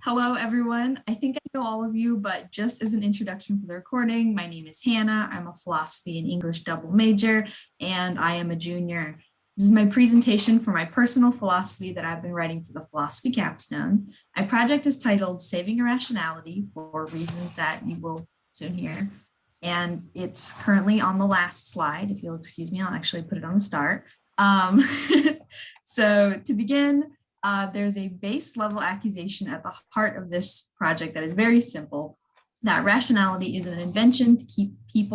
Hello, everyone. I think I know all of you, but just as an introduction for the recording, my name is Hannah. I'm a philosophy and English double major, and I am a junior. This is my presentation for my personal philosophy that I've been writing for the philosophy capstone. My project is titled Saving Rationality for reasons that you will soon hear. And it's currently on the last slide. If you'll excuse me, I'll actually put it on the start. So to begin, there's a base level accusation at the heart of this project that is very simple, that rationality is an invention to keep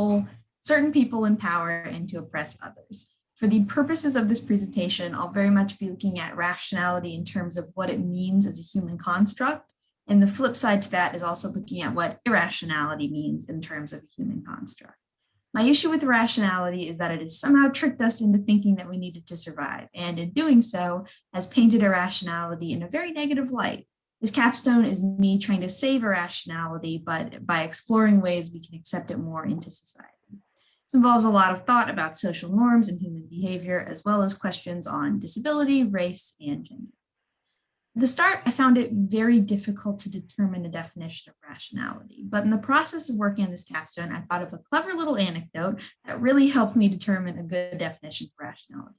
certain people in power and to oppress others. For the purposes of this presentation, I'll very much be looking at rationality in terms of what it means as a human construct. And the flip side to that is also looking at what irrationality means in terms of a human construct. My issue with rationality is that it has somehow tricked us into thinking that we needed to survive, and in doing so, has painted irrationality in a very negative light. This capstone is me trying to save irrationality, but by exploring ways we can accept it more into society. This involves a lot of thought about social norms and human behavior, as well as questions on disability, race, and gender. At the start, I found it very difficult to determine a definition of rationality, but in the process of working on this capstone, I thought of a clever little anecdote that really helped me determine a good definition for rationality.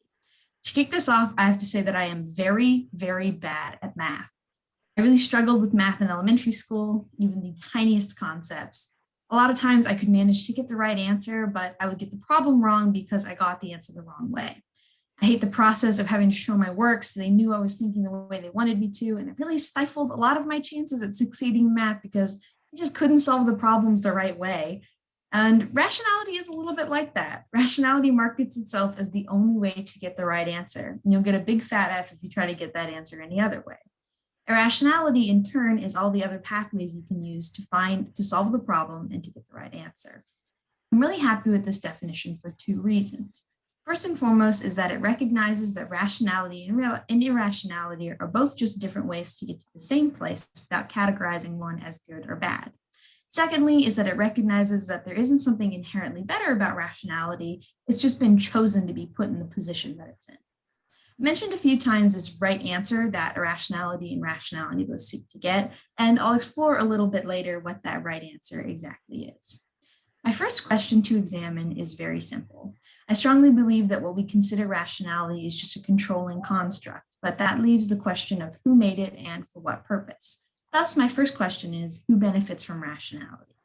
To kick this off, I have to say that I am very, very bad at math. I really struggled with math in elementary school, even the tiniest concepts. A lot of times I could manage to get the right answer, but I would get the problem wrong because I got the answer the wrong way. I hate the process of having to show my work so they knew I was thinking the way they wanted me to, and it really stifled a lot of my chances at succeeding in math because I just couldn't solve the problems the right way. And rationality is a little bit like that. Rationality markets itself as the only way to get the right answer. And you'll get a big fat F if you try to get that answer any other way. Irrationality, in turn, is all the other pathways you can use to solve the problem and to get the right answer. I'm really happy with this definition for two reasons. First and foremost is that it recognizes that rationality and irrationality are both just different ways to get to the same place without categorizing one as good or bad. Secondly is that it recognizes that there isn't something inherently better about rationality, it's just been chosen to be put in the position that it's in. I mentioned a few times this right answer that irrationality and rationality both seek to get, and I'll explore a little bit later what that right answer exactly is. My first question to examine is very simple. I strongly believe that what we consider rationality is just a controlling construct, but that leaves the question of who made it and for what purpose. Thus, my first question is, who benefits from rationality?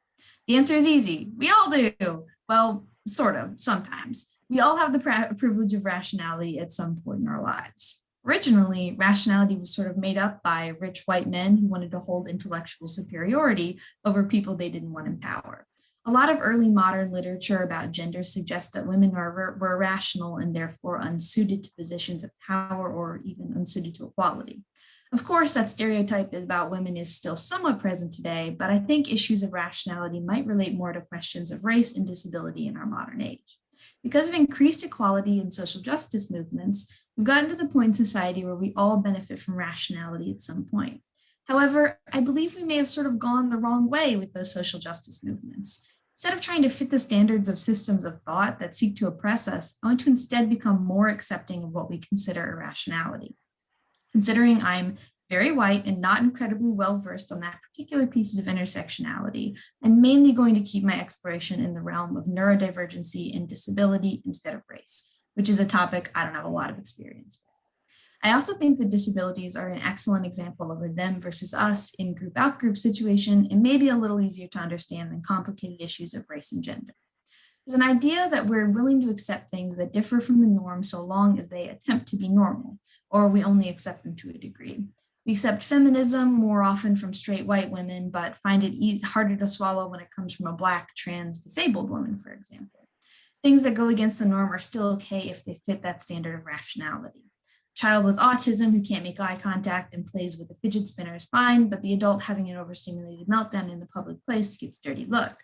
The answer is easy. We all do. Well, sort of, sometimes. We all have the privilege of rationality at some point in our lives. Originally, rationality was sort of made up by rich white men who wanted to hold intellectual superiority over people they didn't want in power. A lot of early modern literature about gender suggests that women were irrational and therefore unsuited to positions of power or even unsuited to equality. Of course, that stereotype about women is still somewhat present today, but I think issues of rationality might relate more to questions of race and disability in our modern age. Because of increased equality and social justice movements, we've gotten to the point in society where we all benefit from rationality at some point. However, I believe we may have sort of gone the wrong way with those social justice movements. Instead of trying to fit the standards of systems of thought that seek to oppress us, I want to instead become more accepting of what we consider irrationality. Considering I'm very white and not incredibly well versed on that particular piece of intersectionality, I'm mainly going to keep my exploration in the realm of neurodivergency and disability instead of race, which is a topic I don't have a lot of experience with. I also think that disabilities are an excellent example of a them versus us in group out group situation and maybe a little easier to understand than complicated issues of race and gender. There's an idea that we're willing to accept things that differ from the norm so long as they attempt to be normal, or we only accept them to a degree. We accept feminism more often from straight white women, but find it harder to swallow when it comes from a Black, trans, disabled woman, for example. Things that go against the norm are still okay if they fit that standard of rationality. Child with autism who can't make eye contact and plays with a fidget spinner is fine, but the adult having an overstimulated meltdown in the public place gets a dirty look.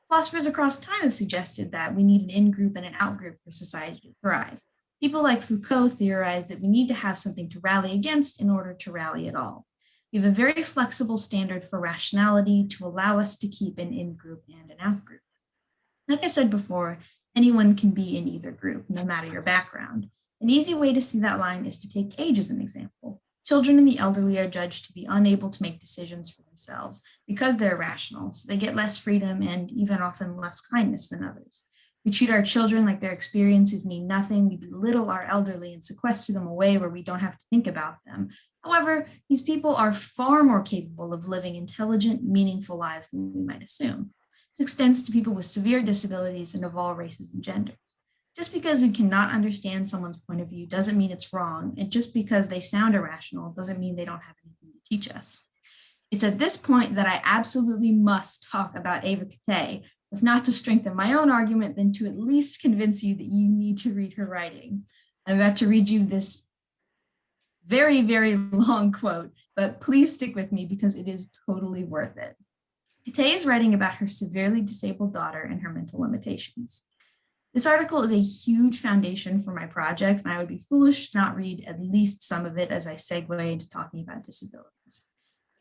Philosophers across time have suggested that we need an in-group and an out-group for society to thrive. People like Foucault theorized that we need to have something to rally against in order to rally at all. We have a very flexible standard for rationality to allow us to keep an in-group and an out-group. Like I said before, anyone can be in either group, no matter your background. An easy way to see that line is to take age as an example. Children and the elderly are judged to be unable to make decisions for themselves because they're irrational, so they get less freedom and even often less kindness than others. We treat our children like their experiences mean nothing. We belittle our elderly and sequester them away where we don't have to think about them. However, these people are far more capable of living intelligent, meaningful lives than we might assume. This extends to people with severe disabilities and of all races and genders. Just because we cannot understand someone's point of view doesn't mean it's wrong, and just because they sound irrational doesn't mean they don't have anything to teach us. It's at this point that I absolutely must talk about Ava Kate, if not to strengthen my own argument, then to at least convince you that you need to read her writing. I'm about to read you this very, very long quote, but please stick with me because it is totally worth it. Kate is writing about her severely disabled daughter and her mental limitations. This article is a huge foundation for my project, and I would be foolish to not read at least some of it as I segue into talking about disabilities.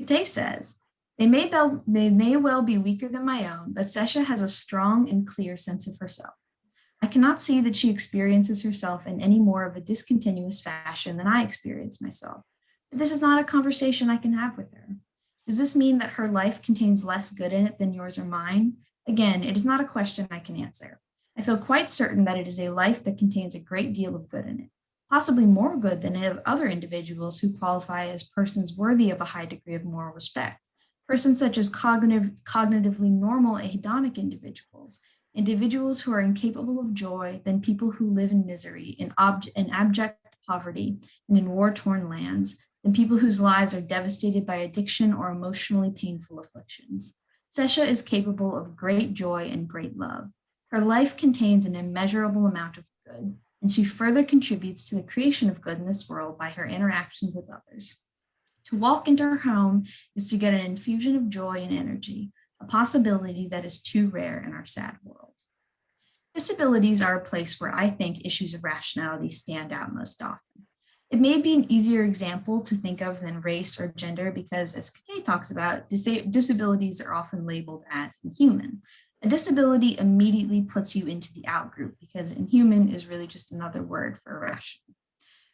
Kate says, they may well be weaker than my own, but Sesha has a strong and clear sense of herself. I cannot see that she experiences herself in any more of a discontinuous fashion than I experience myself. But this is not a conversation I can have with her. Does this mean that her life contains less good in it than yours or mine? Again, it is not a question I can answer. I feel quite certain that it is a life that contains a great deal of good in it, possibly more good than of other individuals who qualify as persons worthy of a high degree of moral respect. Persons such as cognitively normal hedonic individuals, individuals who are incapable of joy, than people who live in misery, in abject poverty, and in war-torn lands, than people whose lives are devastated by addiction or emotionally painful afflictions. Sesha is capable of great joy and great love. Her life contains an immeasurable amount of good, and she further contributes to the creation of good in this world by her interactions with others. To walk into her home is to get an infusion of joy and energy, a possibility that is too rare in our sad world. Disabilities are a place where I think issues of rationality stand out most often. It may be an easier example to think of than race or gender because, as Kate talks about, disabilities are often labeled as inhuman. A disability immediately puts you into the out group because inhuman is really just another word for irrational.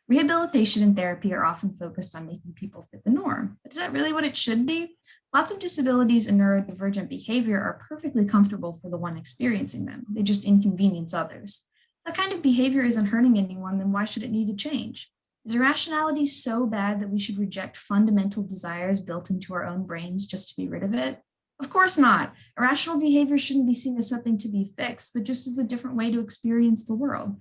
Rehabilitation and therapy are often focused on making people fit the norm, but is that really what it should be? Lots of disabilities and neurodivergent behavior are perfectly comfortable for the one experiencing them. They just inconvenience others. If that kind of behavior isn't hurting anyone, then why should it need to change? Is irrationality so bad that we should reject fundamental desires built into our own brains just to be rid of it? Of course not. Irrational behavior shouldn't be seen as something to be fixed, but just as a different way to experience the world.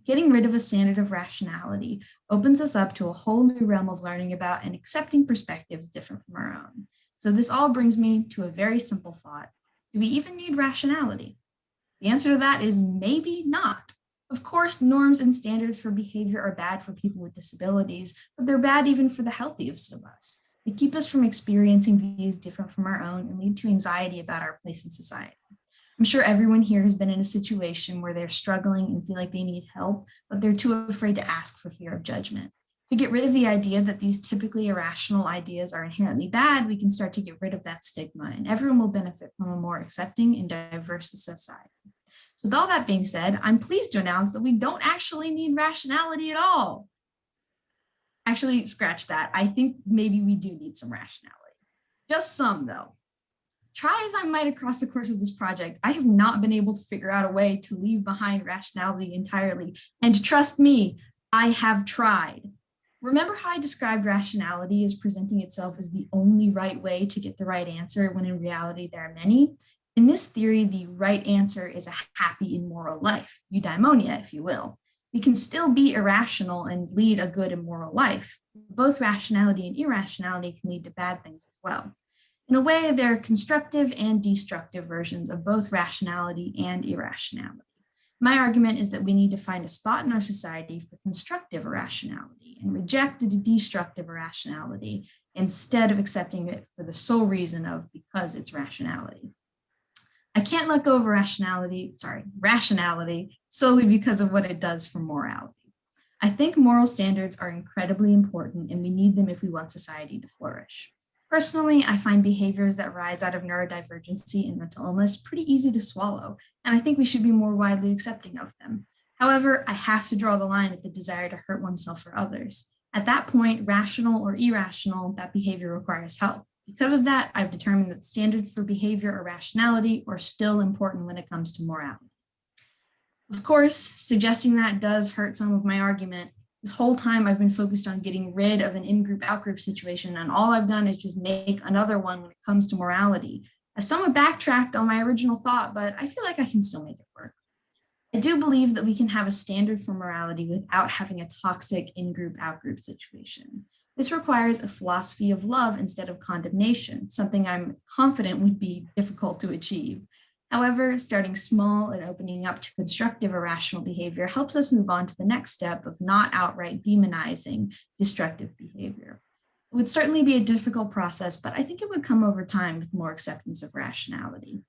Getting rid of a standard of rationality opens us up to a whole new realm of learning about and accepting perspectives different from our own. So this all brings me to a very simple thought. Do we even need rationality? The answer to that is maybe not. Of course, norms and standards for behavior are bad for people with disabilities, but they're bad even for the healthiest of us. They keep us from experiencing views different from our own and lead to anxiety about our place in society. I'm sure everyone here has been in a situation where they're struggling and feel like they need help, but they're too afraid to ask for fear of judgment. To get rid of the idea that these typically irrational ideas are inherently bad, we can start to get rid of that stigma, and everyone will benefit from a more accepting and diverse society. So with all that being said, I'm pleased to announce that we don't actually need rationality at all. Actually, scratch that. I think maybe we do need some rationality. Just some, though. Try as I might across the course of this project, I have not been able to figure out a way to leave behind rationality entirely. And trust me, I have tried. Remember how I described rationality as presenting itself as the only right way to get the right answer, when in reality there are many? In this theory, the right answer is a happy and moral life, eudaimonia, if you will. We can still be irrational and lead a good and moral life. Both rationality and irrationality can lead to bad things as well. In a way, there are constructive and destructive versions of both rationality and irrationality. My argument is that we need to find a spot in our society for constructive irrationality and reject the destructive irrationality instead of accepting it for the sole reason of because it's rationality. I can't let go of rationality solely because of what it does for morality. I think moral standards are incredibly important and we need them if we want society to flourish. Personally, I find behaviors that rise out of neurodivergency and mental illness pretty easy to swallow, and I think we should be more widely accepting of them. However, I have to draw the line at the desire to hurt oneself or others. At that point, rational or irrational, that behavior requires help. Because of that, I've determined that standards for behavior or rationality are still important when it comes to morality. Of course, suggesting that does hurt some of my argument. This whole time I've been focused on getting rid of an in-group, out-group situation, and all I've done is just make another one when it comes to morality. I've somewhat backtracked on my original thought, but I feel like I can still make it work. I do believe that we can have a standard for morality without having a toxic in-group, out-group situation. This requires a philosophy of love instead of condemnation, something I'm confident would be difficult to achieve. However, starting small and opening up to constructive irrational behavior helps us move on to the next step of not outright demonizing destructive behavior. It would certainly be a difficult process, but I think it would come over time with more acceptance of rationality.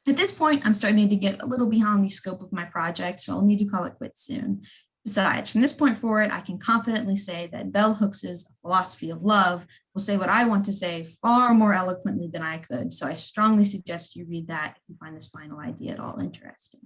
At this point, I'm starting to get a little beyond the scope of my project, so I'll need to call it quits soon. Besides, from this point forward, I can confidently say that bell hooks' philosophy of love will say what I want to say far more eloquently than I could. So I strongly suggest you read that if you find this final idea at all interesting.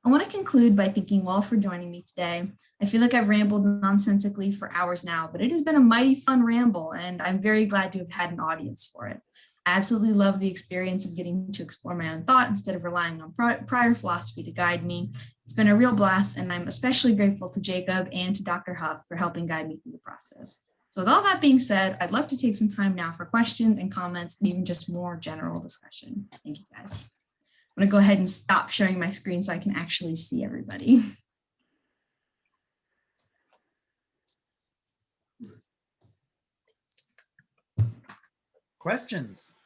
I want to conclude by thanking you all for joining me today. I feel like I've rambled nonsensically for hours now, but it has been a mighty fun ramble, and I'm very glad to have had an audience for it. I absolutely love the experience of getting to explore my own thought instead of relying on prior philosophy to guide me. It's been a real blast, and I'm especially grateful to Jacob and to Dr. Huff for helping guide me through the process. So with all that being said, I'd love to take some time now for questions and comments and even just more general discussion. Thank you, guys. I'm going to go ahead and stop sharing my screen so I can actually see everybody. Questions?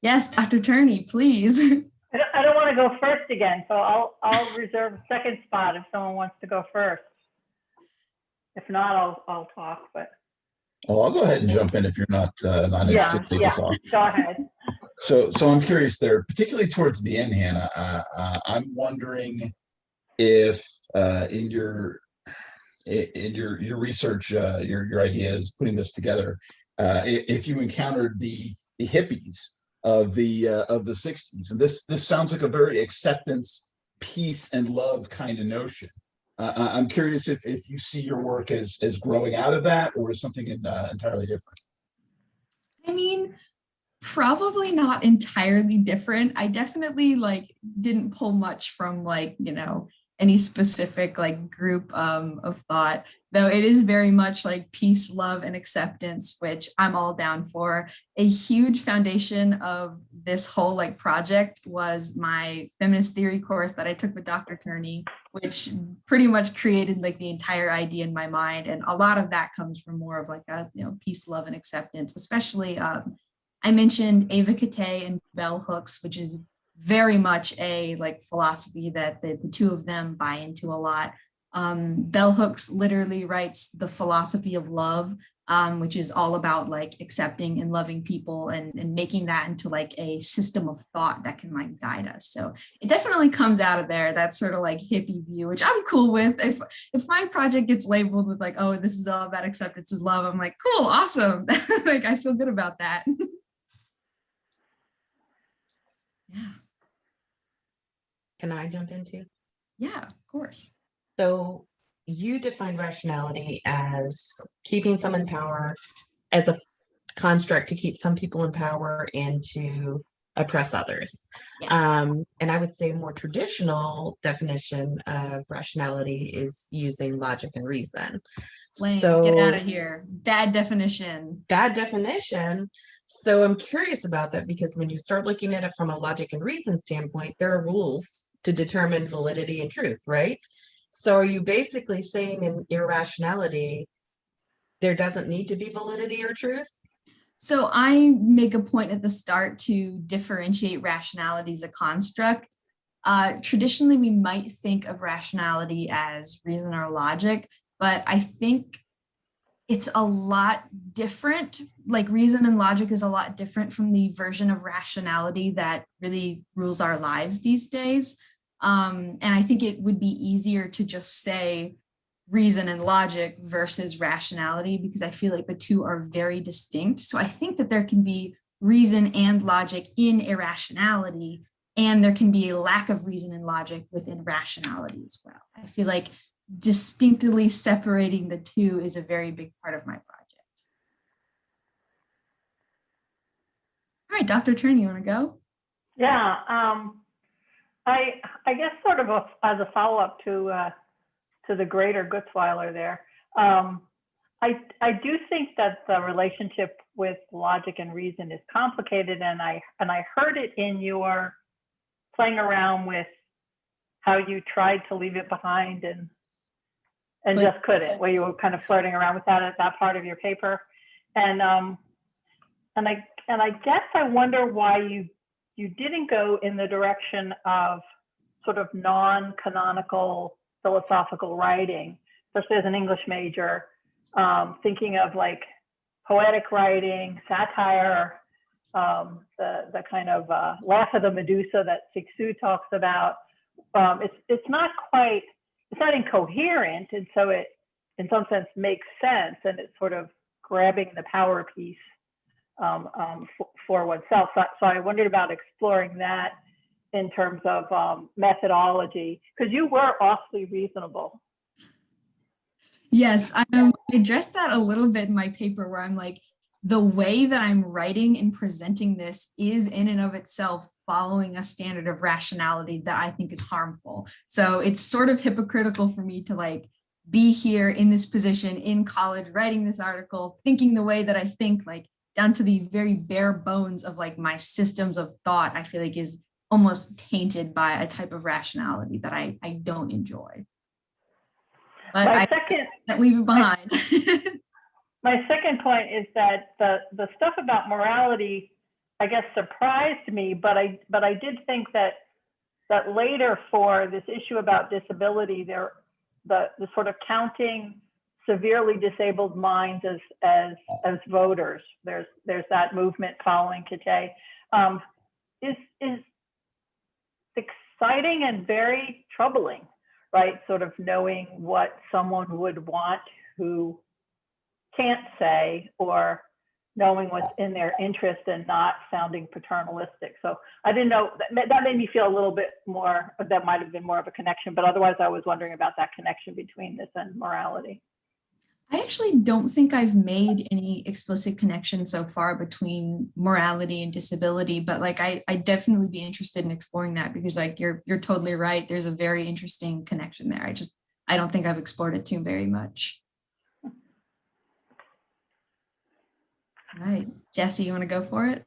Yes, Dr. Turney, please. I don't want to go first again, so I'll reserve a second spot if someone wants to go first. If not, I'll talk. But I'll go ahead and jump in if you're not interested to lead us off. Go ahead. So I'm curious there, particularly towards the end, Hannah. I'm wondering if in your research, your ideas, putting this together, if you encountered the hippies of the 60s, and this sounds like a very acceptance, peace, and love kind of notion. I'm curious if you see your work as growing out of that, or as something entirely different. I mean, probably not entirely different. I definitely didn't pull much from any specific group of thought, though it is very much peace, love, and acceptance, which I'm all down for. A huge foundation of this whole project was my feminist theory course that I took with Dr. Turney, which pretty much created the entire idea in my mind. And a lot of that comes from more of a peace, love, and acceptance, especially I mentioned Ava Kate and bell hooks, which is very much a philosophy that the two of them buy into a lot. Bell hooks literally writes the philosophy of love, which is all about accepting and loving people and making that into a system of thought that can guide us. So it definitely comes out of there, that sort of hippie view, which I'm cool with. If my project gets labeled with oh, this is all about acceptance and love, I'm cool, awesome. I feel good about that. Yeah. Can I jump in too? Yeah, of course. So you define rationality as keeping some in power, as a construct to keep some people in power and to oppress others. Yes. And I would say a more traditional definition of rationality is using logic and reason. Lame, So get out of here. Bad definition. Bad definition. So I'm curious about that, because when you start looking at it from a logic and reason standpoint, there are rules to determine validity and truth, right? So are you basically saying in irrationality, there doesn't need to be validity or truth? So I make a point at the start to differentiate rationality as a construct. Traditionally, we might think of rationality as reason or logic, but I think it's a lot different. Reason and logic is a lot different from the version of rationality that really rules our lives these days. And I think it would be easier to just say reason and logic versus rationality, because I feel like the two are very distinct. So I think that there can be reason and logic in irrationality, and there can be a lack of reason and logic within rationality as well. I feel like distinctly separating the two is a very big part of my project. All right, Dr. Turner, you want to go? Yeah, I guess sort of as a follow-up to the greater Gutzwiller there, I do think that the relationship with logic and reason is complicated, and I heard it in your playing around with how you tried to leave it behind and just couldn't, where you were kind of flirting around with that at that part of your paper, and I guess I wonder why you didn't go in the direction of sort of non-canonical philosophical writing, especially as an English major, thinking of like poetic writing, satire, the kind of laugh of the Medusa that Cixous talks about. It's not incoherent, and so it, in some sense, makes sense, and it's sort of grabbing the power piece for oneself. So I wondered about exploring that in terms of methodology, because you were awfully reasonable. Yes, I addressed that a little bit in my paper, where I'm like, the way that I'm writing and presenting this is in and of itself following a standard of rationality that I think is harmful. So it's sort of hypocritical for me to like be here in this position in college, writing this article, thinking the way that I think, like down to the very bare bones of like my systems of thought, I feel like is almost tainted by a type of rationality that I don't enjoy. But I can't leave it behind. My second point is that the stuff about morality, I guess, surprised me, but I did think that later for this issue about disability, the sort of counting severely disabled minds as voters, there's that movement following Kate, is exciting and very troubling, right? Sort of knowing what someone would want who can't say, or knowing what's in their interest and not sounding paternalistic. So I didn't know, that made me feel a little bit more, that might have been more of a connection, but otherwise I was wondering about that connection between this and morality. I actually don't think I've made any explicit connection so far between morality and disability, but like I'd definitely be interested in exploring that, because like you're totally right. There's a very interesting connection there. I don't think I've explored it too very much. All right, Jesse, you want to go for it?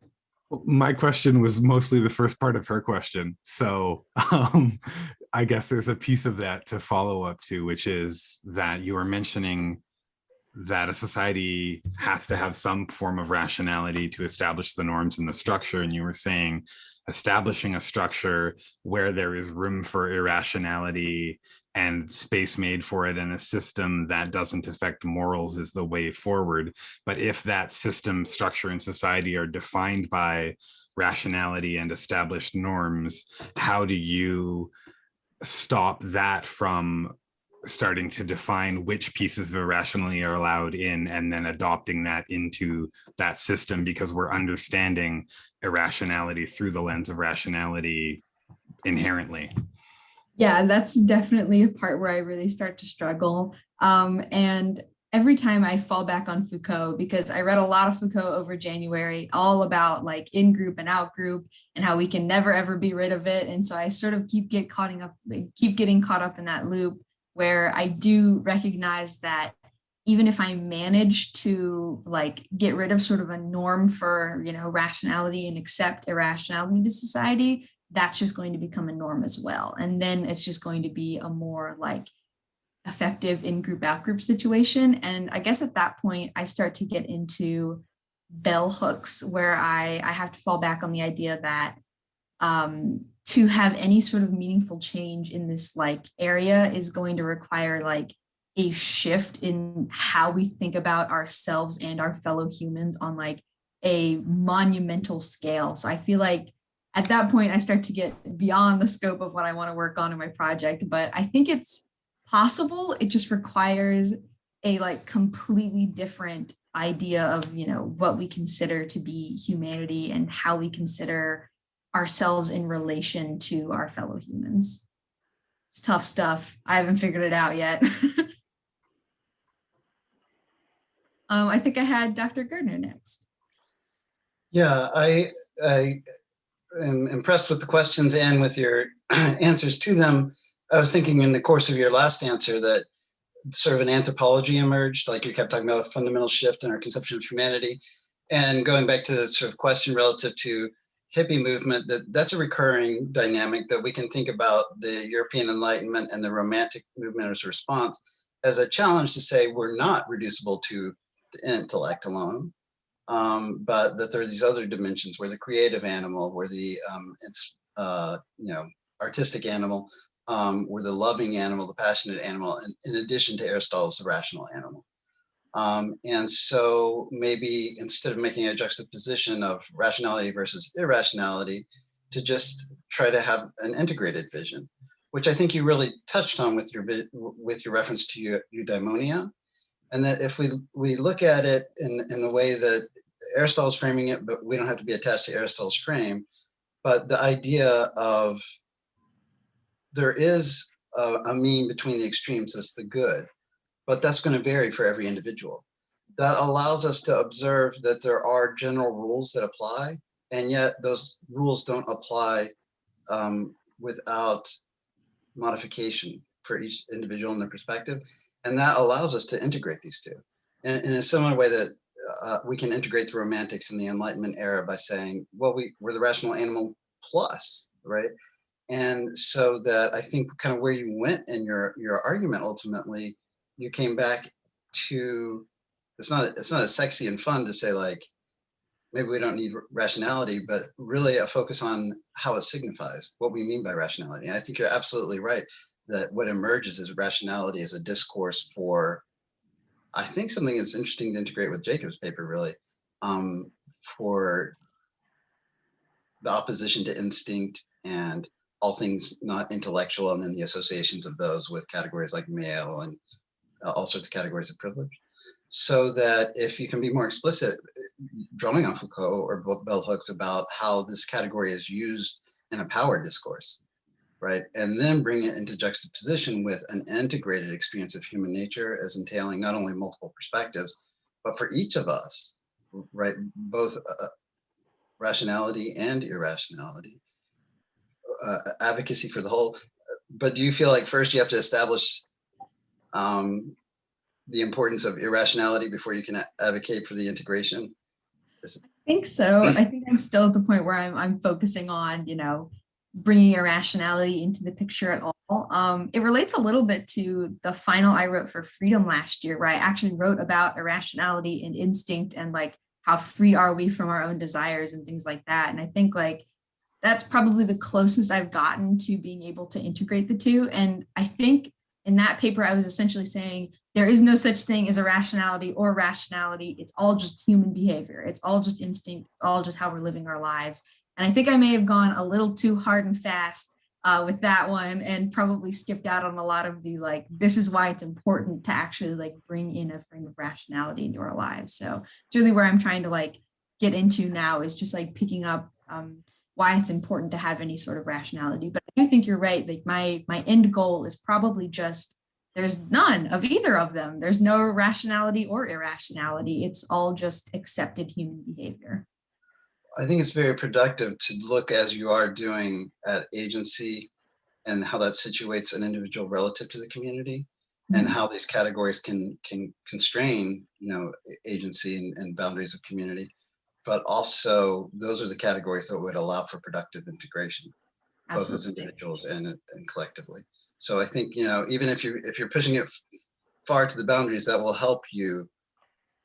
My question was mostly the first part of her question. So I guess there's a piece of that to follow up to, which is that you were mentioning that a society has to have some form of rationality to establish the norms and the structure. And you were saying establishing a structure where there is room for irrationality and space made for it, and a system that doesn't affect morals is the way forward. But if that system, structure, and society are defined by rationality and established norms, how do you stop that from starting to define which pieces of irrationality are allowed in, and then adopting that into that system, because we're understanding irrationality through the lens of rationality inherently? Yeah, that's definitely a part where I really start to struggle. And every time I fall back on Foucault, because I read a lot of Foucault over January, all about like in-group and out-group and how we can never, ever be rid of it. And so I sort of keep getting caught up in that loop, where I do recognize that even if I manage to like get rid of sort of a norm for, rationality and accept irrationality to society, that's just going to become a norm as well. And then it's just going to be a more like effective in-group, out-group situation. And I guess at that point, I start to get into bell hooks, where I have to fall back on the idea that to have any sort of meaningful change in this like area is going to require like a shift in how we think about ourselves and our fellow humans on like a monumental scale. So I feel like at that point, I start to get beyond the scope of what I want to work on in my project, but I think it's possible. It just requires a like completely different idea of, what we consider to be humanity and how we consider ourselves in relation to our fellow humans. It's tough stuff. I haven't figured it out yet. I think I had Dr. Gardner next. Yeah, I am impressed with the questions and with your answers to them. I was thinking in the course of your last answer that sort of an anthropology emerged, like you kept talking about a fundamental shift in our conception of humanity. And going back to the sort of question relative to hippie movement, that's a recurring dynamic that we can think about the European Enlightenment and the Romantic movement as a response as a challenge to say we're not reducible to the intellect alone, but that there are these other dimensions where the creative animal, where the artistic animal, where the loving animal, the passionate animal, in addition to Aristotle's the rational animal. And so maybe instead of making a juxtaposition of rationality versus irrationality, to just try to have an integrated vision, which I think you really touched on with your reference to eudaimonia. And that if we look at it in the way that Aristotle's framing it, but we don't have to be attached to Aristotle's frame, but the idea of there is a mean between the extremes, that's the good, but that's going to vary for every individual. That allows us to observe that there are general rules that apply, and yet those rules don't apply without modification for each individual and their perspective. And that allows us to integrate these two. And in a similar way that we can integrate the Romantics in the Enlightenment era by saying, well, we're the rational animal plus, right? And so that I think kind of where you went in your argument, ultimately, you came back to, it's not as sexy and fun to say like, maybe we don't need rationality, but really a focus on how it signifies, what we mean by rationality. And I think you're absolutely right that what emerges is rationality as a discourse for, I think something that's interesting to integrate with Jacob's paper really, for the opposition to instinct and all things not intellectual, and then the associations of those with categories like male and all sorts of categories of privilege. So that if you can be more explicit, drawing on Foucault or bell hooks about how this category is used in a power discourse, right? And then bring it into juxtaposition with an integrated experience of human nature as entailing not only multiple perspectives, but for each of us, right? Both rationality and irrationality, advocacy for the whole. But do you feel like first you have to establish the importance of irrationality before you can advocate for the integration? I think so. I think I'm still at the point where I'm focusing on, bringing irrationality into the picture at all. It relates a little bit to the final I wrote for Freedom last year, where I actually wrote about irrationality and instinct and like how free are we from our own desires and things like that. And I think like that's probably the closest I've gotten to being able to integrate the two. And I think in that paper, I was essentially saying there is no such thing as irrationality or rationality. It's all just human behavior. It's all just instinct. It's all just how we're living our lives. And I think I may have gone a little too hard and fast with that one and probably skipped out on a lot of the like, this is why it's important to actually like bring in a frame of rationality into our lives. So it's really where I'm trying to like get into now is just like picking up why it's important to have any sort of rationality. But I do think you're right. Like my end goal is probably just there's none of either of them. There's no rationality or irrationality. It's all just accepted human behavior. I think it's very productive to look as you are doing at agency and how that situates an individual relative to the community, and how these categories can constrain, agency and boundaries of community. But also those are the categories that would allow for productive integration, both as individuals and collectively. So I think, even if you're pushing it far to the boundaries, that will help you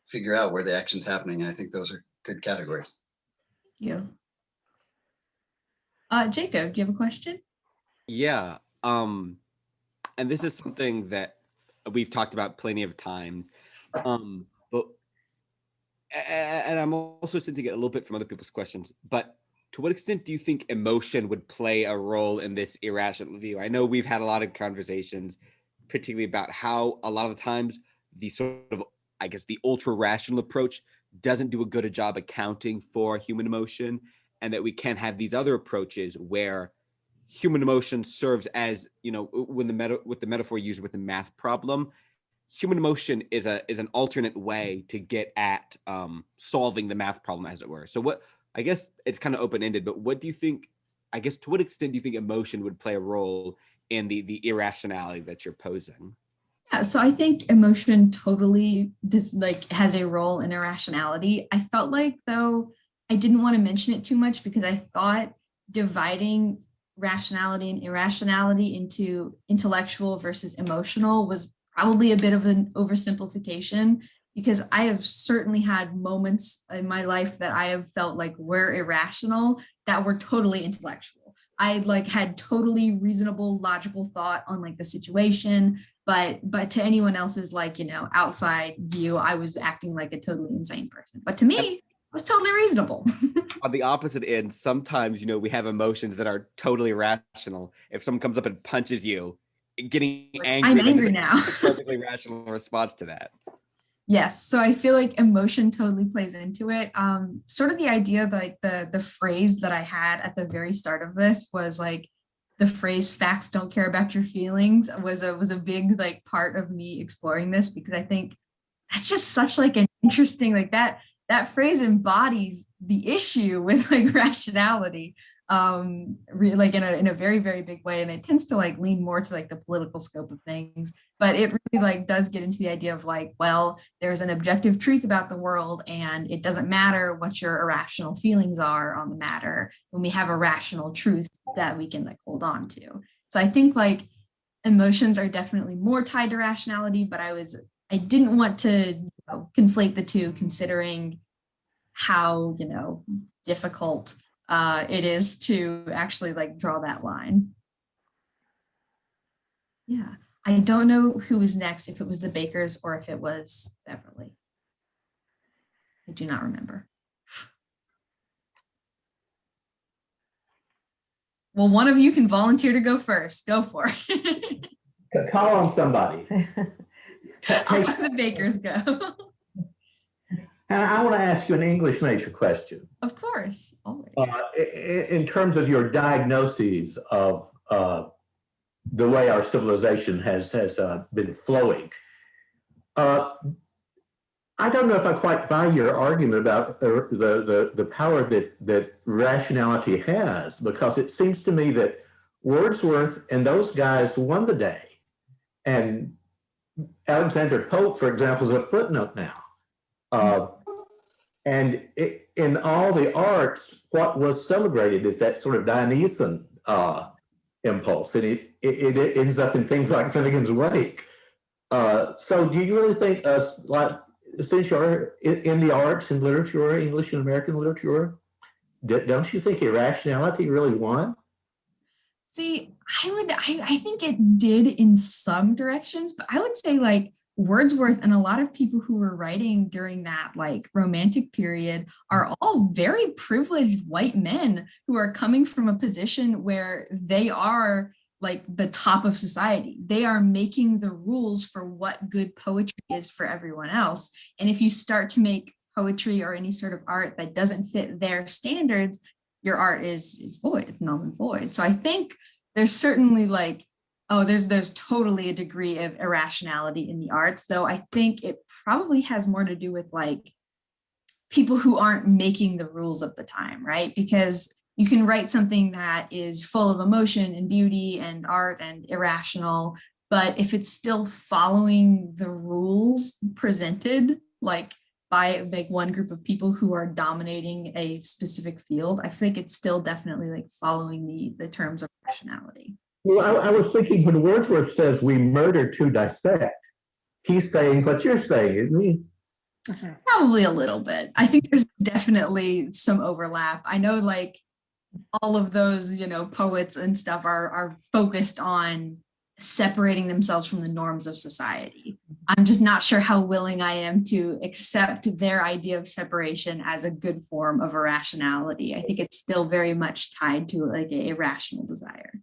figure out where the action's happening. And I think those are good categories. Thank you. Jacob, do you have a question? Yeah. And this is something that we've talked about plenty of times. But and I'm also sensing it a little bit from other people's questions, but to what extent do you think emotion would play a role in this irrational view? I know we've had a lot of conversations, particularly about how a lot of the times the sort of, the ultra rational approach doesn't do a good job accounting for human emotion. and that we can have these other approaches where human emotion serves as, when with the metaphor used with the math problem, human emotion is an alternate way to get at solving the math problem, as it were. So what, I guess it's kind of open-ended, but what do you think, I guess, to what extent do you think emotion would play a role in the irrationality that you're posing? Yeah, so I think emotion totally has a role in irrationality. I felt like, though, I didn't want to mention it too much because I thought dividing rationality and irrationality into intellectual versus emotional was probably a bit of an oversimplification, because I have certainly had moments in my life that I have felt like were irrational that were totally intellectual. I had totally reasonable, logical thought on the situation, but to anyone else's outside view, I was acting like a totally insane person. But to me, it was totally reasonable. On the opposite end, sometimes, we have emotions that are totally irrational. If someone comes up and punches you, getting angry, I'm angry now. a perfectly rational response to that. Yes, so I feel like emotion totally plays into it. Sort of the idea, the phrase that I had at the very start of this was the phrase "facts don't care about your feelings" was a big part of me exploring this, because I think that's just such an interesting that phrase embodies the issue with rationality, in a very, very big way, and it tends to lean more to the political scope of things, but it really does get into the idea of well, there's an objective truth about the world, and it doesn't matter what your irrational feelings are on the matter when we have a rational truth that we can hold on to. So I think emotions are definitely more tied to rationality, but I didn't want to conflate the two, considering how difficult it is to actually draw that line. Yeah, I don't know who was next, if it was the Bakers or if it was Beverly. I do not remember. Well, one of you can volunteer to go first. Go for it. Call on somebody. I'll let the Bakers go. And I want to ask you an English major question. Of course, always. In terms of your diagnoses of the way our civilization has been flowing, I don't know if I quite buy your argument about the power that rationality has, because it seems to me that Wordsworth and those guys won the day, and Alexander Pope, for example, is a footnote now. And in all the arts, what was celebrated is that sort of Dionysian impulse, and it ends up in things like Finnegan's Wake. So do you really think since you're in the arts and literature, English and American literature, don't you think irrationality really won? See, I think it did in some directions, but I would say Wordsworth and a lot of people who were writing during that romantic period are all very privileged white men who are coming from a position where they are the top of society. They are making the rules for what good poetry is for everyone else. And if you start to make poetry or any sort of art that doesn't fit their standards, your art is void, null and void. So I think there's certainly there's totally a degree of irrationality in the arts, though I think it probably has more to do with people who aren't making the rules of the time, right? Because you can write something that is full of emotion and beauty and art and irrational, but if it's still following the rules presented by one group of people who are dominating a specific field, I think it's still definitely following the terms of rationality. Well, I was thinking when Wordsworth says we murder to dissect, he's saying what you're saying, isn't he? Probably a little bit. I think there's definitely some overlap. I know all of those, poets and stuff are focused on separating themselves from the norms of society. I'm just not sure how willing I am to accept their idea of separation as a good form of irrationality. I think it's still very much tied to a rational desire.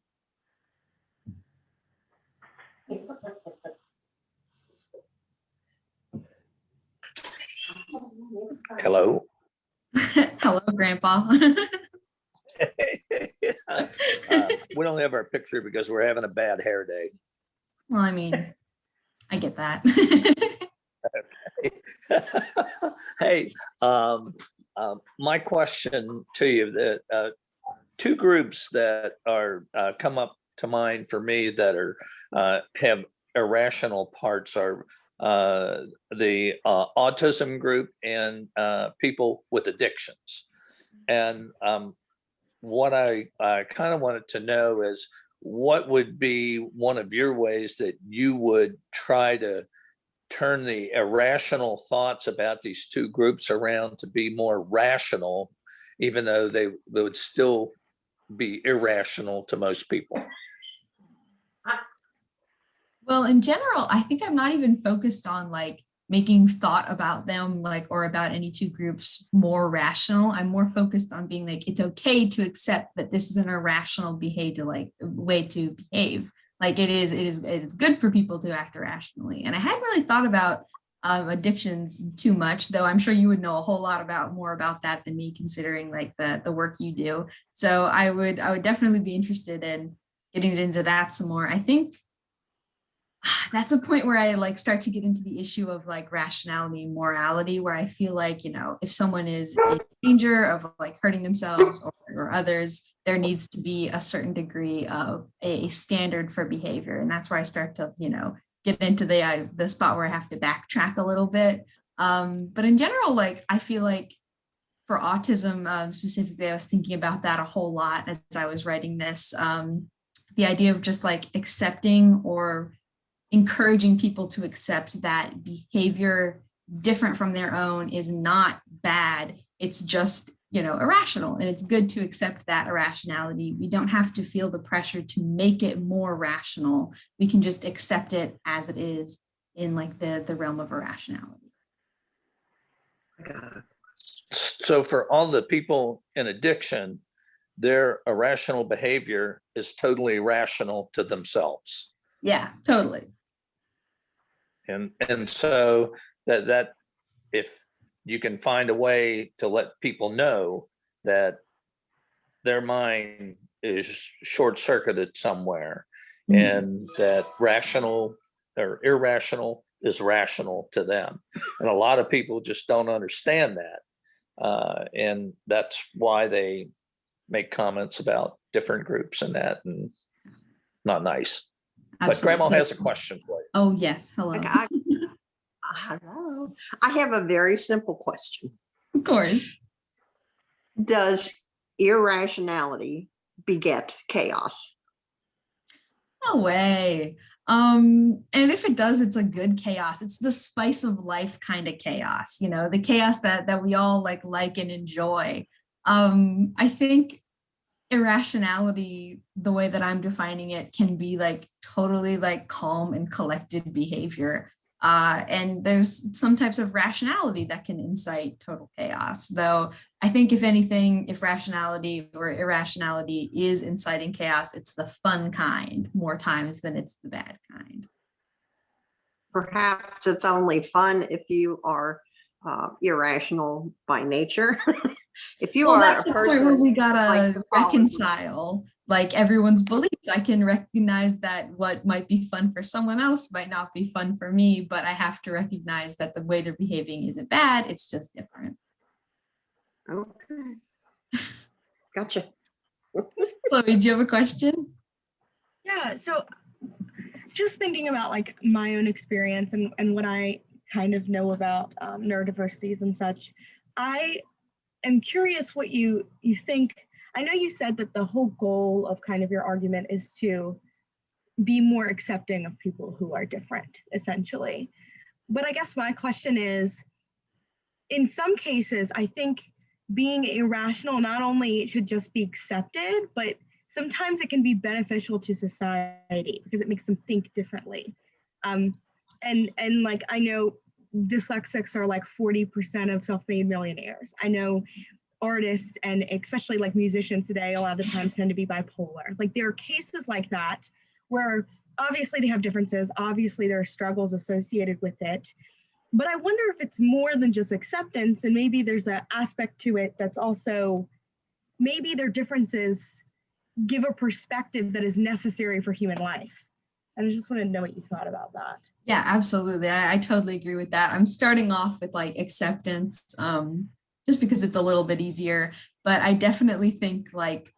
Hello. Hello, Grandpa. We don't have our picture because we're having a bad hair day. Well, I mean, I get that. Hey, my question to you, that two groups that are come up to mind for me that are have irrational parts are the autism group and people with addictions. And what I kind of wanted to know is, what would be one of your ways that you would try to turn the irrational thoughts about these two groups around to be more rational, even though they would still be irrational to most people? Well, in general, I think I'm not even focused on like making thought about them, like, or about any two groups more rational. I'm more focused on being like, it's okay to accept that this is an irrational behavior, like way to behave. Like it is good for people to act irrationally. And I hadn't really thought about addictions too much, though I'm sure you would know a whole lot more about that than me, considering like the work you do. So I would definitely be interested in getting into that some more. I think that's a point where I like start to get into the issue of like rationality and morality, where I feel like, you know, if someone is in danger of like hurting themselves or others, there needs to be a certain degree of a standard for behavior. And that's where I start to, you know, get into the spot where I have to backtrack a little bit. But in general, like, I feel like for autism specifically, I was thinking about that a whole lot as I was writing this. The idea of just like accepting or encouraging people to accept that behavior different from their own is not bad. It's just, you know, irrational, and it's good to accept that irrationality. We don't have to feel the pressure to make it more rational. We can just accept it as it is in like the realm of irrationality. So for all the people in addiction, their irrational behavior is totally rational to themselves. Yeah, totally. And so that if you can find a way to let people know that their mind is short-circuited somewhere, and that rational or irrational is rational to them. And a lot of people just don't understand that. And that's why they make comments about different groups and that, and not nice. Absolutely. But Grandma has a question for you. Oh, yes. Hello. Okay, hello. I have a very simple question. Of course. Does irrationality beget chaos? No way. And if it does, it's a good chaos. It's the spice of life kind of chaos, you know, the chaos that we all like and enjoy. I think irrationality, the way that I'm defining it, can be like totally like calm and collected behavior. And there's some types of rationality that can incite total chaos. Though I think if anything, if rationality or irrationality is inciting chaos, it's the fun kind more times than it's the bad kind. Perhaps it's only fun if you are irrational by nature. If you are that's a the person point where we gotta likes to follow reconcile like everyone's beliefs. I can recognize that what might be fun for someone else might not be fun for me, but I have to recognize that the way they're behaving isn't bad, it's just different. Okay. Gotcha. Chloe, do you have a question? Yeah, so just thinking about like my own experience and what I kind of know about neurodiversities and such, I am curious what you think. I know you said that the whole goal of kind of your argument is to be more accepting of people who are different, essentially. But I guess my question is, in some cases, I think being irrational not only should just be accepted, but sometimes it can be beneficial to society because it makes them think differently. And like, I know dyslexics are like 40% of self-made millionaires. I know artists and especially like musicians today a lot of the times tend to be bipolar. Like there are cases like that where obviously they have differences, obviously there are struggles associated with it, but I wonder if it's more than just acceptance, and maybe there's an aspect to it that's also maybe their differences give a perspective that is necessary for human life. And I just want to know what you thought about that. Yeah, absolutely. I totally agree with that. I'm starting off with like acceptance, just because it's a little bit easier, but I definitely think like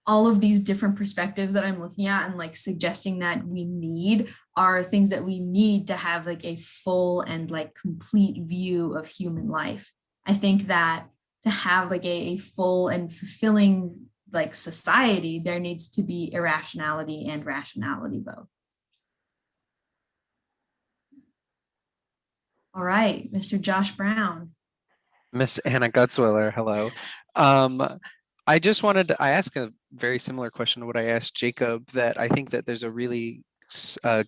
all of these different perspectives that I'm looking at and like suggesting that we need are things that we need to have like a full and like complete view of human life. I think that to have like a full and fulfilling like society, there needs to be irrationality and rationality both. All right, Mr. Josh Brown. Miss Anna Gutzwiller, hello. I just wanted to, I ask a very similar question to what I asked Jacob, that I think that there's a really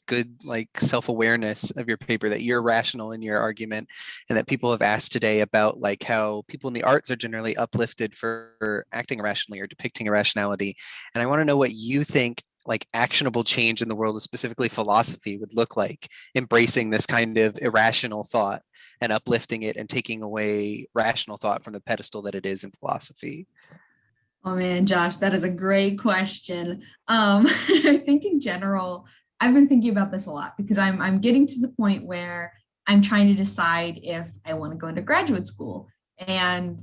good like self-awareness of your paper, that you're rational in your argument, and that people have asked today about like how people in the arts are generally uplifted for acting irrationally or depicting irrationality. And I want to know what you think like actionable change in the world of specifically philosophy would look like, embracing this kind of irrational thought and uplifting it and taking away rational thought from the pedestal that it is in philosophy. Oh man, Josh, that is a great question. I think in general, I've been thinking about this a lot because I'm getting to the point where I'm trying to decide if I want to go into graduate school. And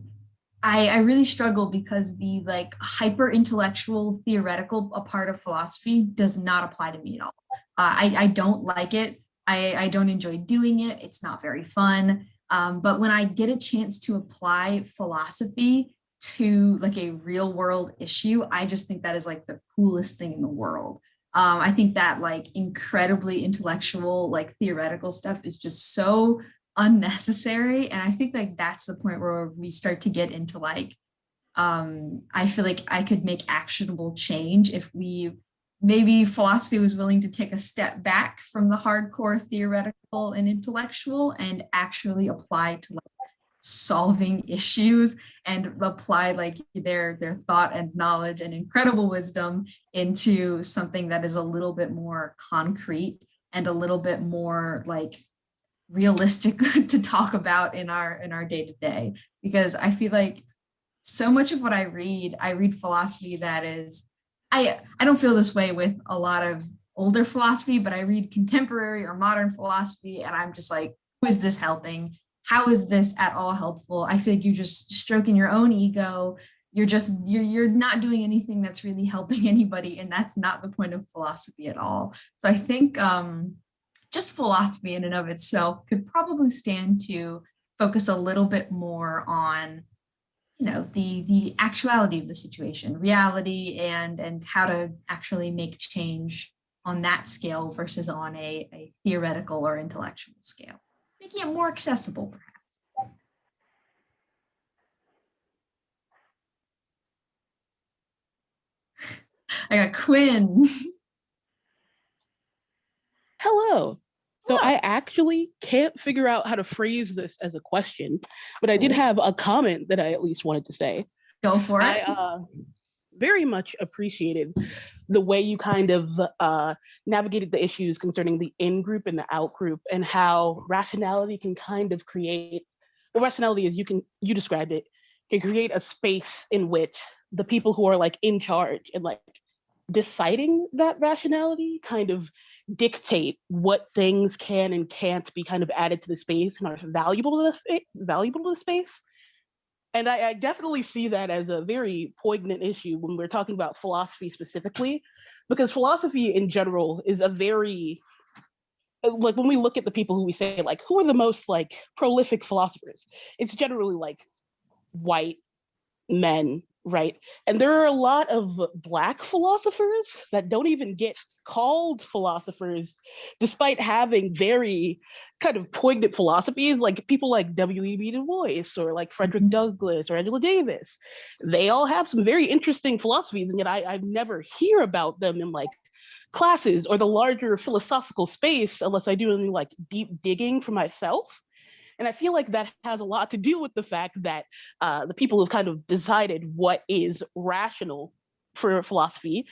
I really struggle because the like hyper intellectual theoretical a part of philosophy does not apply to me at all. I don't like it. I don't enjoy doing it. It's not very fun. But when I get a chance to apply philosophy to like a real world issue, I just think that is like the coolest thing in the world. I think that like incredibly intellectual, like theoretical stuff is just so unnecessary. And I think like that's the point where we start to get into like, I feel like I could make actionable change if we maybe philosophy was willing to take a step back from the hardcore theoretical and intellectual and actually apply to like solving issues and apply like their thought and knowledge and incredible wisdom into something that is a little bit more concrete and a little bit more like realistic to talk about in our day-to-day. Because I feel like so much of what I read philosophy that is, I don't feel this way with a lot of older philosophy, but I read contemporary or modern philosophy and I'm just like, who is this helping? How is this at all helpful? I feel like you're just stroking your own ego. You're not doing anything that's really helping anybody. And that's not the point of philosophy at all. So I think just philosophy in and of itself could probably stand to focus a little bit more on, you know, the actuality of the situation, reality, and how to actually make change on that scale versus on a theoretical or intellectual scale, making it more accessible, perhaps. I got Quinn. Hello. So I actually can't figure out how to phrase this as a question, but I did have a comment that I at least wanted to say. Go for it. I very much appreciated the way you kind of navigated the issues concerning the in-group and the out-group, and how rationality can kind of create, well, rationality as you described it, can create a space in which the people who are like in charge and like deciding that rationality kind of dictate what things can and can't be kind of added to the space and are valuable to the space. And I definitely see that as a very poignant issue when we're talking about philosophy specifically, because philosophy in general is a very, like when we look at the people who we say like, who are the most like prolific philosophers? It's generally like white men, right? And there are a lot of Black philosophers that don't even get called philosophers, despite having very kind of poignant philosophies, like people like W.E.B. Du Bois or like Frederick Douglass or Angela Davis. They all have some very interesting philosophies, and yet I never hear about them in like classes or the larger philosophical space unless I do any like deep digging for myself. And I feel like that has a lot to do with the fact that the people who've kind of decided what is rational for philosophy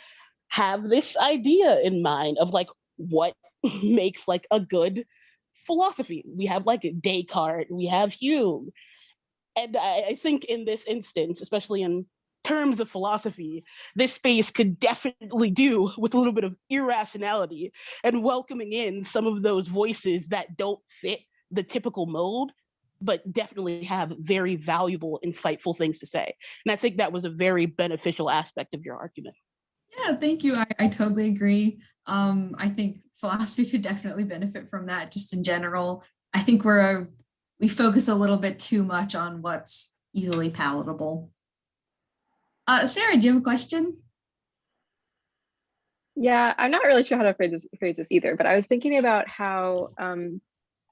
have this idea in mind of like what makes like a good philosophy. We have like Descartes, we have Hume. And I think in this instance, especially in terms of philosophy, this space could definitely do with a little bit of irrationality and welcoming in some of those voices that don't fit the typical mold, but definitely have very valuable, insightful things to say. And I think that was a very beneficial aspect of your argument. Yeah, thank you. I totally agree. I think philosophy could definitely benefit from that just in general. I think we focus a little bit too much on what's easily palatable. Sarah, do you have a question? Yeah, I'm not really sure how to phrase this either, but I was thinking about how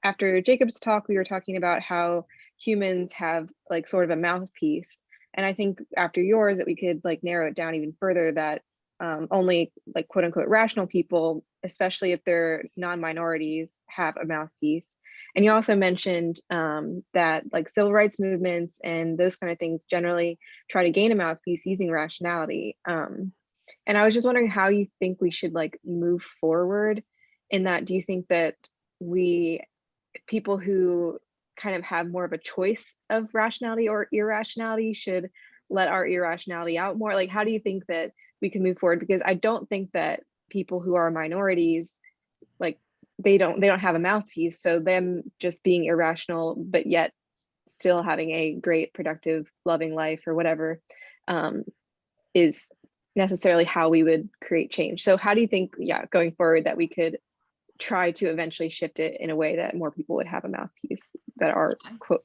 after Jacob's talk, we were talking about how humans have like sort of a mouthpiece. And I think after yours that we could like narrow it down even further that only like quote unquote rational people, especially if they're non-minorities, have a mouthpiece. And you also mentioned that like civil rights movements and those kind of things generally try to gain a mouthpiece using rationality. And I was just wondering how you think we should like move forward in that. Do you think that people who kind of have more of a choice of rationality or irrationality should let our irrationality out more? Like, how do you think that we can move forward? Because I don't think that people who are minorities, like they don't have a mouthpiece. So them just being irrational, but yet still having a great, productive, loving life or whatever is necessarily how we would create change. So how do you think, going forward that we could try to eventually shift it in a way that more people would have a mouthpiece that are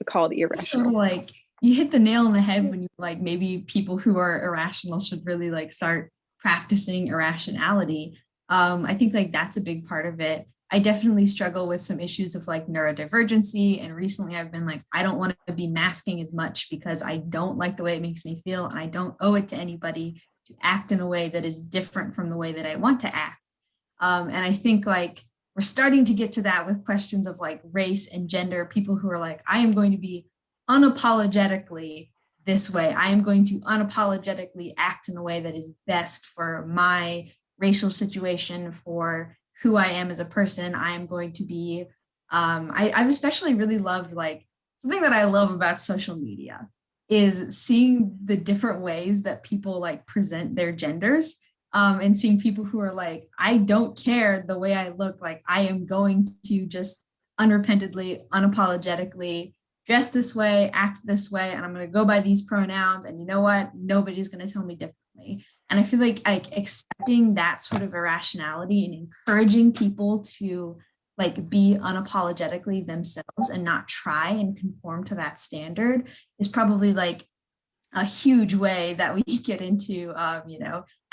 called irrational? Sort of like you hit the nail on the head when you like maybe people who are irrational should really like start practicing irrationality. I think like that's a big part of it. I definitely struggle with some issues of like neurodivergency. And recently I've been like, I don't want to be masking as much because I don't like the way it makes me feel. And I don't owe it to anybody to act in a way that is different from the way that I want to act. And I think like we're starting to get to that with questions of like race and gender, people who are like, I am going to be unapologetically this way. I am going to unapologetically act in a way that is best for my racial situation, for who I am as a person. I am going to be, I've especially really loved like something that I love about social media is seeing the different ways that people like present their genders. And seeing people who are like, I don't care the way I look, like I am going to just unrepentantly, unapologetically dress this way, act this way, and I'm going to go by these pronouns. And you know what? Nobody's going to tell me differently. And I feel like accepting that sort of irrationality and encouraging people to like be unapologetically themselves and not try and conform to that standard is probably like a huge way that we get into,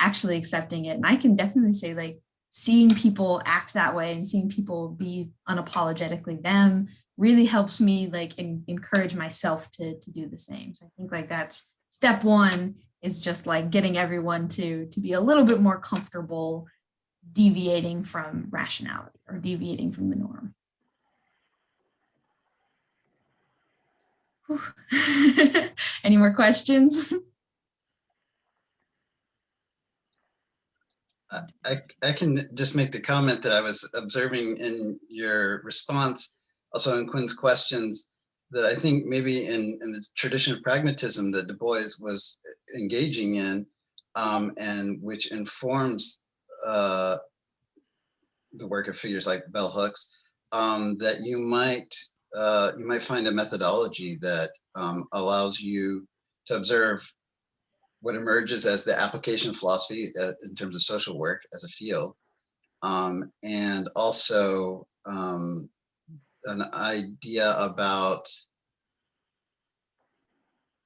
actually accepting it. And I can definitely say like seeing people act that way and seeing people be unapologetically them really helps me like encourage myself to do the same. So I think like that's step one is just like getting everyone to be a little bit more comfortable deviating from rationality or deviating from the norm. Any more questions? I can just make the comment that I was observing in your response, also in Quinn's questions, that I think maybe in the tradition of pragmatism that Du Bois was engaging in, and which informs the work of figures like bell hooks, that you might find a methodology that allows you to observe what emerges as the application of philosophy in terms of social work as a field, and also an idea about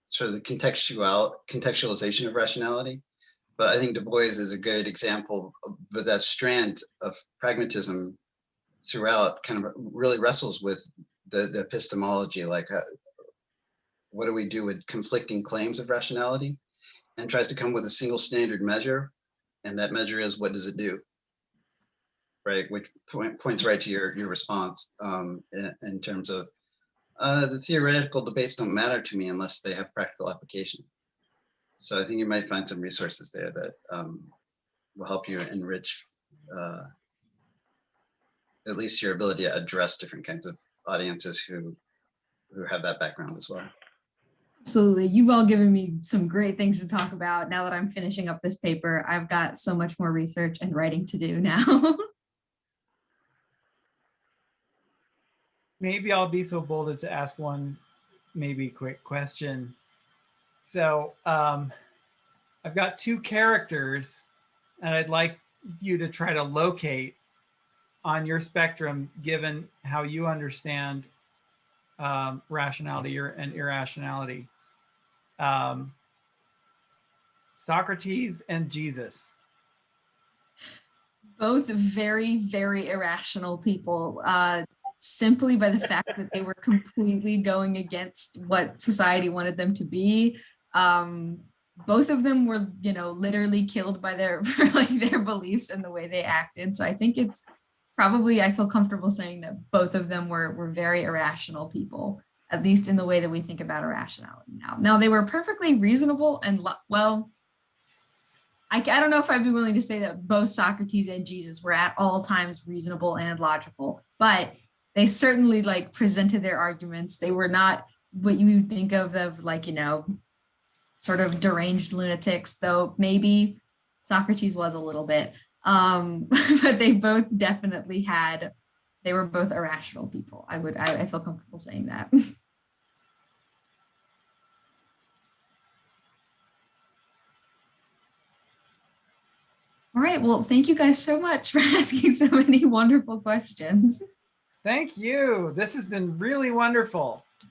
sort of the contextualization of rationality. But I think Du Bois is a good example, but that strand of pragmatism throughout kind of really wrestles with the epistemology, like what do we do with conflicting claims of rationality, and tries to come with a single standard measure. And that measure is, what does it do? Right, which points right to your response in terms of the theoretical debates don't matter to me unless they have practical application. So I think you might find some resources there that will help you enrich at least your ability to address different kinds of audiences who have that background as well. Absolutely. You've all given me some great things to talk about. Now that I'm finishing up this paper, I've got so much more research and writing to do now. Maybe I'll be so bold as to ask one maybe quick question. So I've got two characters and I'd like you to try to locate on your spectrum, given how you understand rationality and irrationality. Socrates and Jesus. Both very, very irrational people, simply by the fact that they were completely going against what society wanted them to be. Both of them were, literally killed by their beliefs and the way they acted. So I think it's probably, I feel comfortable saying that both of them were very irrational people, at least in the way that we think about irrationality now. Now, they were perfectly reasonable and, well, I don't know if I'd be willing to say that both Socrates and Jesus were at all times reasonable and logical, but they certainly presented their arguments. They were not what you would think of sort of deranged lunatics, though maybe Socrates was a little bit. But they both definitely they were both irrational people. I feel comfortable saying that. All right, well, thank you guys so much for asking so many wonderful questions. Thank you. This has been really wonderful.